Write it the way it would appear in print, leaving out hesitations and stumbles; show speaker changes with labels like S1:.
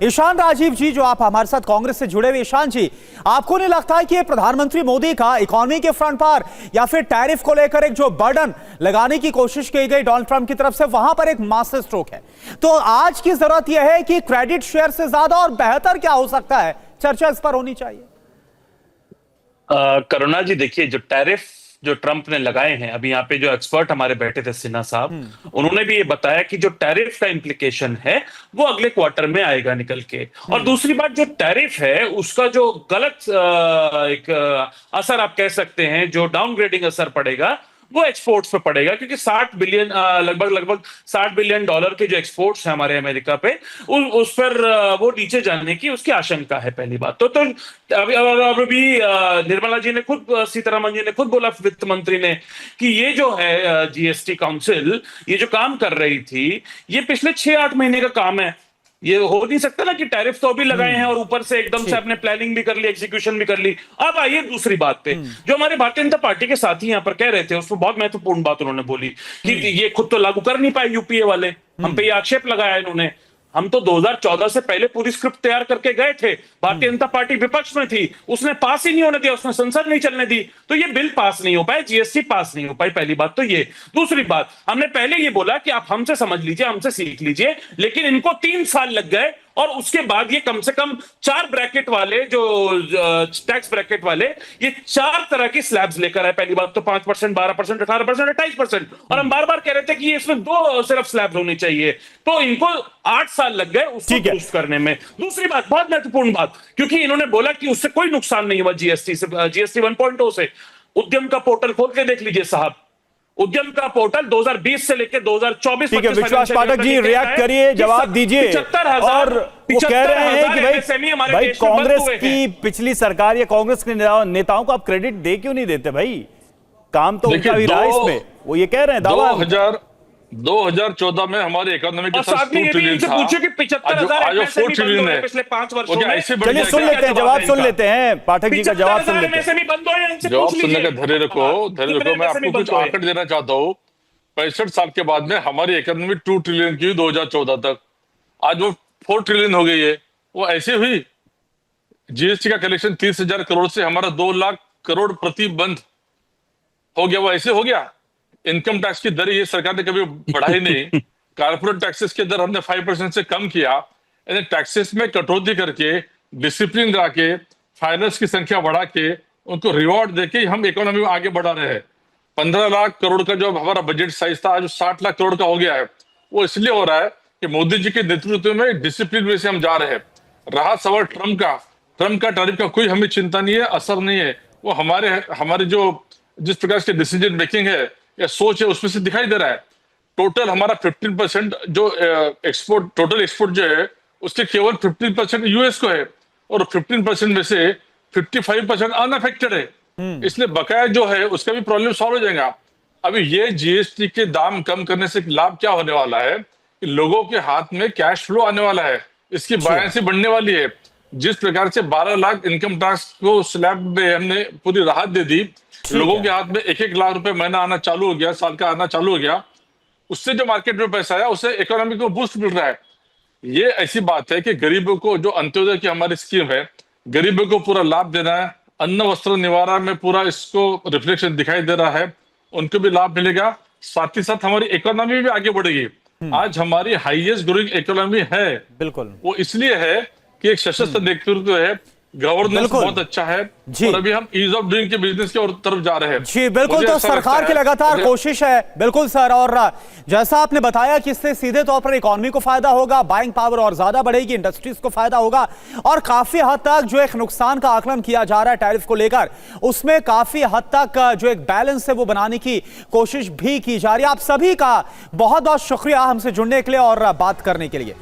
S1: ईशान राजीव जी, जो आप हमारे साथ कांग्रेस से जुड़े हुए, ईशान जी, आपको नहीं लगता है कि ये प्रधानमंत्री मोदी का इकोनॉमी के फ्रंट पर या फिर टैरिफ को लेकर एक जो बर्डन लगाने की कोशिश की गई डोनाल्ड ट्रंप की तरफ से, वहां पर एक मास्टर स्ट्रोक है? तो आज की जरूरत यह है कि क्रेडिट शेयर से ज्यादा और बेहतर क्या हो सकता है, चर्चा इस पर होनी चाहिए।
S2: करुणा जी, देखिए, जो टैरिफ जो ट्रंप ने लगाए हैं, अभी यहाँ पे जो एक्सपर्ट हमारे बैठे थे, सिन्हा साहब, उन्होंने भी ये बताया कि जो टैरिफ का इंप्लीकेशन है वो अगले क्वार्टर में आएगा निकल के। और दूसरी बात, जो टैरिफ है उसका जो गलत एक असर आप कह सकते हैं, जो डाउनग्रेडिंग असर पड़ेगा वो एक्सपोर्ट्स पे पड़ेगा, क्योंकि 60 बिलियन लगभग 60 बिलियन डॉलर के जो एक्सपोर्ट्स हैं हमारे अमेरिका पे, उस पर वो नीचे जाने की उसकी आशंका है। पहली बात तो अभी निर्मला जी ने खुद, सीतारमण जी ने खुद बोला, वित्त मंत्री ने, कि ये जो है जीएसटी काउंसिल ये जो काम कर रही थी ये पिछले 6-8 महीने का काम है। ये हो नहीं सकता ना कि टैरिफ तो अभी लगाए हैं और ऊपर से एकदम से आपने प्लानिंग भी कर ली, एग्जीक्यूशन भी कर ली। अब आइए दूसरी बात पे, जो हमारे भारतीय जनता पार्टी के साथी यहाँ पर कह रहे थे, उसमें बहुत महत्वपूर्ण बात उन्होंने बोली कि ये खुद तो लागू कर नहीं पाए यूपीए वाले। हम पे ये आक्षेप लगाया इन्होंने। हम तो 2014 से पहले पूरी स्क्रिप्ट तैयार करके गए थे, भारतीय जनता पार्टी विपक्ष में थी, उसने पास ही नहीं होने दिया, उसने संसद नहीं चलने दी, तो ये बिल पास नहीं हो पाए, जीएसटी पास नहीं हो पाई। पहली बात तो ये। दूसरी बात, हमने पहले ये बोला कि आप हमसे समझ लीजिए, हमसे सीख लीजिए, लेकिन इनको 3 साल लग गए और उसके बाद ये कम से कम 4 ब्रैकेट वाले, जो टैक्स ब्रैकेट वाले, ये 4 तरह की स्लैब्स लेकर आए। पहली बात तो 5%, 12%, 18%, 28%, और हम बार बार कह रहे थे कि इसमें 2 सिर्फ स्लैब्स होनी चाहिए। तो इनको 8 साल लग गए उसको दुरुस्त करने में। दूसरी बात, बहुत महत्वपूर्ण बात, क्योंकि इन्होंने बोला कि उससे कोई नुकसान नहीं हुआ जीएसटी से, जीएसटी 1.0 से। उद्यम का पोर्टल खोल के देख लीजिए साहब, उद्यम का पोर्टल 2020 से लेकर 2024
S1: ठीक है, विश्वास पाठक जी रिएक्ट करिए, जवाब दीजिए।
S2: 75,000
S1: वो कह रहे हैं कि भाई कांग्रेस की पिछली सरकार या कांग्रेस के नेताओं को आप क्रेडिट दे क्यों नहीं देते? भाई काम तो उनका भी रहा इसमें, वो ये कह रहे हैं दावा।
S3: 2014 में हमारी इकोनॉमी के साथ 2 ट्रिलियन था,
S2: पूछो कि 75,000
S3: 4 ट्रिलियन है
S2: पिछले 5 वर्षों में।
S1: चलिए सुन लेते हैं, जवाब सुन लेते हैं, पाठक जी का जवाब सुन लेते हैं।
S3: जवाब सुनने का धैर्य रखो। मैं आपको कुछ आंकड़े देना चाहता हूँ। 65 साल के बाद में हमारी इकोनॉमी 2 ट्रिलियन की 2014 तक, आज वो 4 ट्रिलियन हो गई है। वो ऐसे हुई। जीएसटी का कलेक्शन 30,000 करोड़ से हमारा 2 लाख करोड़ प्रतिबंध हो गया, वो ऐसे हो गया। इनकम टैक्स की दर ये सरकार ने कभी बढ़ाई नहीं। कारपोरेट टैक्सेस की दर हमने 5% से कम किया। टैक्सेस में कटौती करके, डिसिप्लिन ला के, फाइनेंस की संख्या बढ़ा के, उनको रिवॉर्ड देके हम इकोनॉमी में आगे बढ़ा रहे हैं। 15 लाख करोड़ का जो हमारा बजट साइज था, आज 60 लाख करोड़ का हो गया है। वो इसलिए हो रहा है कि मोदी जी के नेतृत्व में डिसिप्लिन में से हम जा रहे हैं। रहा सवाल ट्रंप का टैरिफ का कोई हमें चिंता नहीं है, असर नहीं है। वो हमारे जो जिस प्रकार के डिसीजन मेकिंग है या सोच है, उसमें से दिखाई दे रहा है। टोटल हमारा 15% जो टोटल एक्सपोर्ट जो है, उसके केवल 15% यूएस को है, और 15% में से 55% अनअफेक्टेड है। इसलिए बकाया जो है उसका भी प्रॉब्लम सॉल्व हो जाएगा। अभी ये जीएसटी के दाम कम करने से लाभ क्या होने वाला है कि लोगों के हाथ में कैश फ्लो आने वाला है, इसकी बायंसी बढ़ने वाली है। जिस प्रकार से 12 लाख इनकम टैक्स को स्लैब में हमने पूरी राहत दे दी, लोगों के हाथ में 1-1 लाख रुपए महीना आना चालू हो गया, साल का आना चालू हो गया, उससे जो मार्केट में पैसा आया उससे इकोनॉमी को बूस्ट मिल रहा है। ये ऐसी बात है कि गरीबों को, जो अंत्योदय की हमारी स्कीम है, गरीबों को पूरा लाभ देना है। अन्न वस्त्र निवारण में पूरा इसको रिफ्लेक्शन दिखाई दे रहा है, उनको भी लाभ मिलेगा। साथ ही साथ हमारी इकोनॉमी भी आगे बढ़ेगी। आज हमारी हाईएस्ट ग्रोइंग इकोनॉमी है,
S1: बिल्कुल,
S3: वो इसलिए है कि एक सशक्त नेतृत्व है, गवर्नेंस बहुत अच्छा है, और अभी हम ईज ऑफ डूइंग के बिजनेस की तरफ जा रहे हैं।
S1: जी बिल्कुल, तो सरकार की लगातार कोशिश है। बिल्कुल सर, और जैसा आपने बताया कि इससे सीधे तौर पर इकोनॉमी को फायदा होगा, बाइंग पावर और ज्यादा बढ़ेगी, इंडस्ट्रीज को फायदा होगा, और काफी हद तक जो एक नुकसान का आकलन किया जा रहा है टैरिफ को लेकर, उसमें काफी हद तक जो एक बैलेंस है वो बनाने की कोशिश भी की जा रही है। आप सभी का बहुत बहुत शुक्रिया हमसे जुड़ने के लिए और बात करने के लिए।